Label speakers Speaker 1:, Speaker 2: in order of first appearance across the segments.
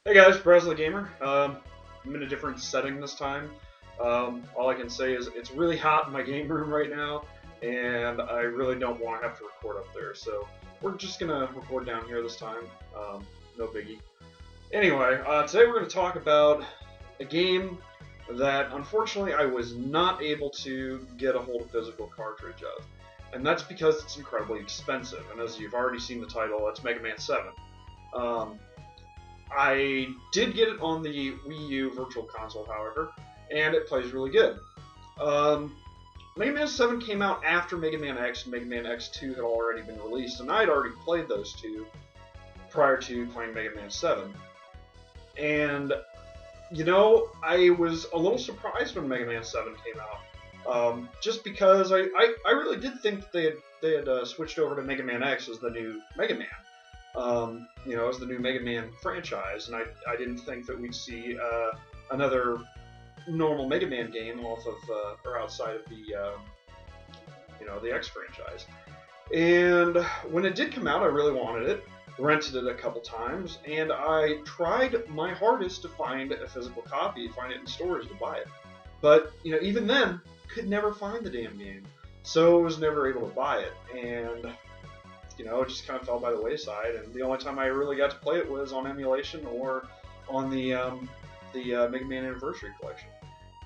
Speaker 1: Hey guys, Brazil Gamer. I'm in a different setting this time. All I can say is it's really hot in my game room right now, and I really don't want to have to record up there. So we're just gonna record down here this time. No biggie. Anyway, today we're gonna talk about a game that unfortunately I was not able to get a hold of physical cartridge of, and that's because it's incredibly expensive. And as you've already seen the title, it's Mega Man 7. Um, I did get it on the Wii U Virtual Console, however, and it plays really good. Um, Mega Man 7 came out after Mega Man X, and Mega Man X2 had already been released, and I had already played those two prior to playing Mega Man 7. And, I was a little surprised when Mega Man 7 came out, just because I really did think that they had switched over to Mega Man X as the new Mega Man. As the new Mega Man franchise, and I didn't think that we'd see another normal Mega Man game off of or outside of the X franchise. And when it did come out, I really wanted it. Rented it a couple times, and I tried my hardest to find a physical copy, find it in stores to buy it. But even then, could never find the damn game, so I was never able to buy it. And it just kind of fell by the wayside, and the only time I really got to play it was on emulation or on the Mega Man Anniversary Collection.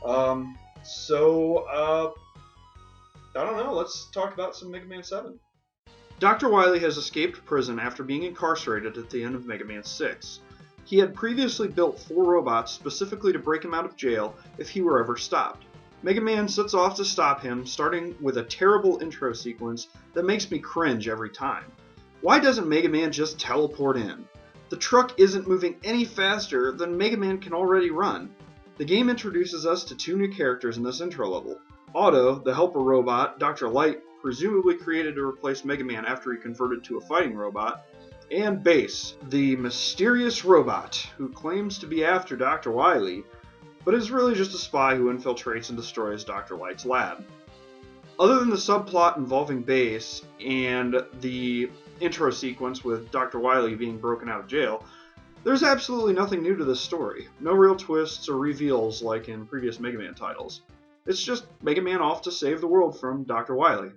Speaker 1: I don't know, let's talk about some Mega Man 7. Dr. Wily has escaped prison after being incarcerated at the end of Mega Man 6. He had previously built 4 robots specifically to break him out of jail if he were ever stopped. Mega Man sets off to stop him, starting with a terrible intro sequence that makes me cringe every time. Why doesn't Mega Man just teleport in? The truck isn't moving any faster than Mega Man can already run. The game introduces us to 2 new characters in this intro level. Otto, the helper robot Dr. Light presumably created to replace Mega Man after he converted to a fighting robot, and Bass, the mysterious robot who claims to be after Dr. Wily, but is really just a spy who infiltrates and destroys Dr. Light's lab. Other than the subplot involving Bass and the intro sequence with Dr. Wily being broken out of jail, there's absolutely nothing new to this story. No real twists or reveals like in previous Mega Man titles. It's just Mega Man off to save the world from Dr. Wily.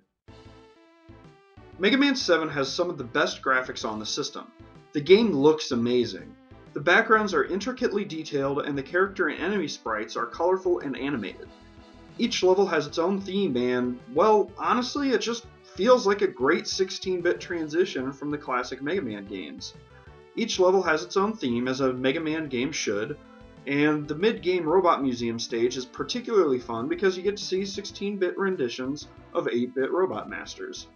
Speaker 1: Mega Man 7 has some of the best graphics on the system. The game looks amazing. The backgrounds are intricately detailed, and the character and enemy sprites are colorful and animated. Each level has its own theme, and, well, honestly, it just feels like a great 16-bit transition from the classic Mega Man games. Each level has its own theme, as a Mega Man game should, and the mid-game Robot Museum stage is particularly fun because you get to see 16-bit renditions of 8-bit Robot Masters.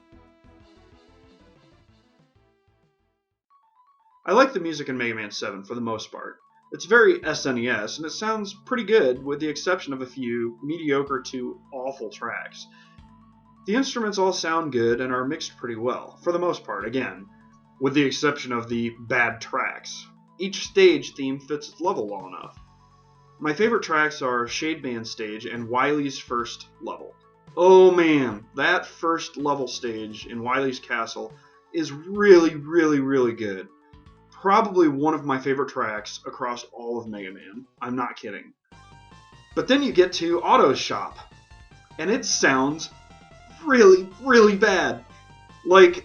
Speaker 1: I like the music in Mega Man 7 for the most part. It's very SNES, and it sounds pretty good with the exception of a few mediocre to awful tracks. The instruments all sound good and are mixed pretty well, for the most part, again, with the exception of the bad tracks. Each stage theme fits its level well enough. My favorite tracks are Shade Man stage and Wily's first level. Oh man, that first level stage in Wily's castle is really, really, really good. Probably one of my favorite tracks across all of Mega Man. I'm not kidding. But then you get to Otto's shop, and it sounds really, really bad. Like,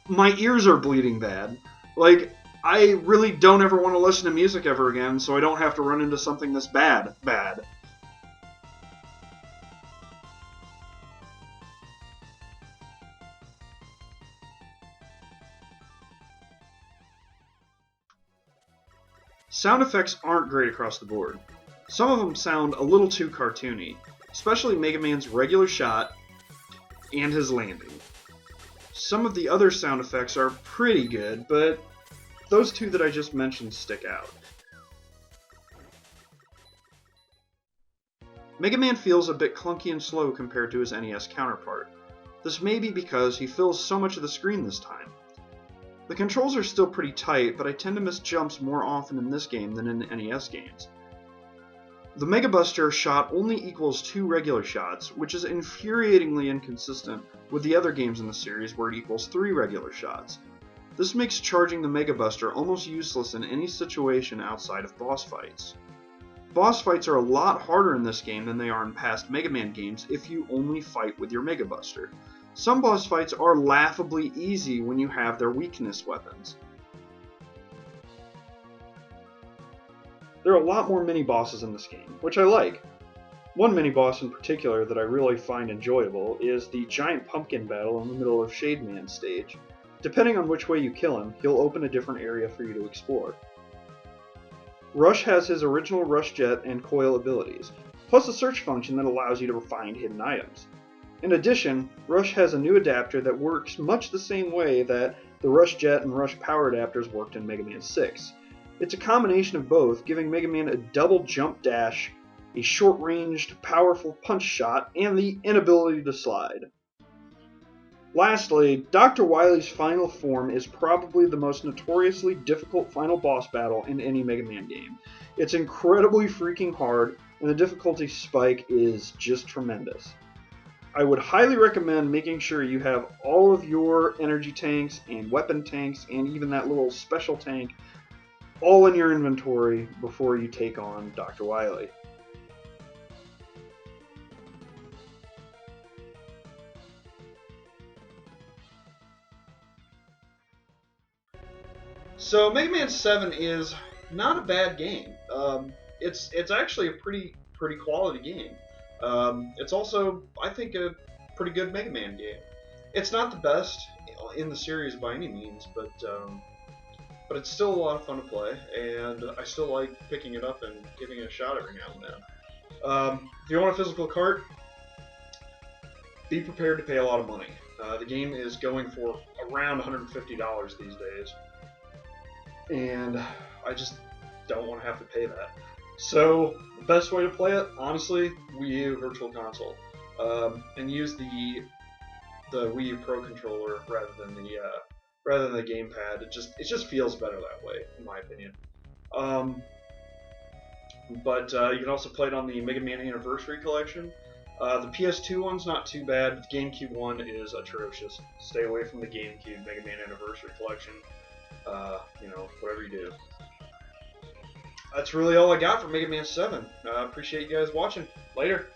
Speaker 1: my ears are bleeding bad. Like, I really don't ever want to listen to music ever again, so I don't have to run into something this bad. Sound effects aren't great across the board. Some of them sound a little too cartoony, especially Mega Man's regular shot and his landing. Some of the other sound effects are pretty good, but those 2 that I just mentioned stick out. Mega Man feels a bit clunky and slow compared to his NES counterpart. This may be because he fills so much of the screen this time. The controls are still pretty tight, but I tend to miss jumps more often in this game than in the NES games. The Mega Buster shot only equals 2 regular shots, which is infuriatingly inconsistent with the other games in the series where it equals 3 regular shots. This makes charging the Mega Buster almost useless in any situation outside of boss fights. Boss fights are a lot harder in this game than they are in past Mega Man games if you only fight with your Mega Buster. Some boss fights are laughably easy when you have their weakness weapons. There are a lot more mini-bosses in this game, which I like. One mini-boss in particular that I really find enjoyable is the giant pumpkin battle in the middle of Shade Man's stage. Depending on which way you kill him, he'll open a different area for you to explore. Rush has his original Rush Jet and Coil abilities, plus a search function that allows you to find hidden items. In addition, Rush has a new adapter that works much the same way that the Rush Jet and Rush Power adapters worked in Mega Man 6. It's a combination of both, giving Mega Man a double jump dash, a short-ranged, powerful punch shot, and the inability to slide. Lastly, Dr. Wily's final form is probably the most notoriously difficult final boss battle in any Mega Man game. It's incredibly freaking hard, and the difficulty spike is just tremendous. I would highly recommend making sure you have all of your energy tanks and weapon tanks and even that little special tank all in your inventory before you take on Dr. Wily. So Mega Man 7 is not a bad game. It's actually a pretty quality game. It's also, I think, a pretty good Mega Man game. It's not the best in the series by any means, but it's still a lot of fun to play, and I still like picking it up and giving it a shot every now and then. If you want a physical cart, be prepared to pay a lot of money. The game is going for around $150 these days, and I just don't want to have to pay that. So the best way to play it, honestly, WiiU Virtual Console, and use the WiiU Pro controller rather than the gamepad. It just feels better that way, in my opinion. But you can also play it on the Mega Man Anniversary Collection. The PS2 one's not too bad, but the GameCube one is atrocious. Stay away from the GameCube Mega Man Anniversary Collection. Whatever you do. That's really all I got for Mega Man 7. Appreciate you guys watching. Later.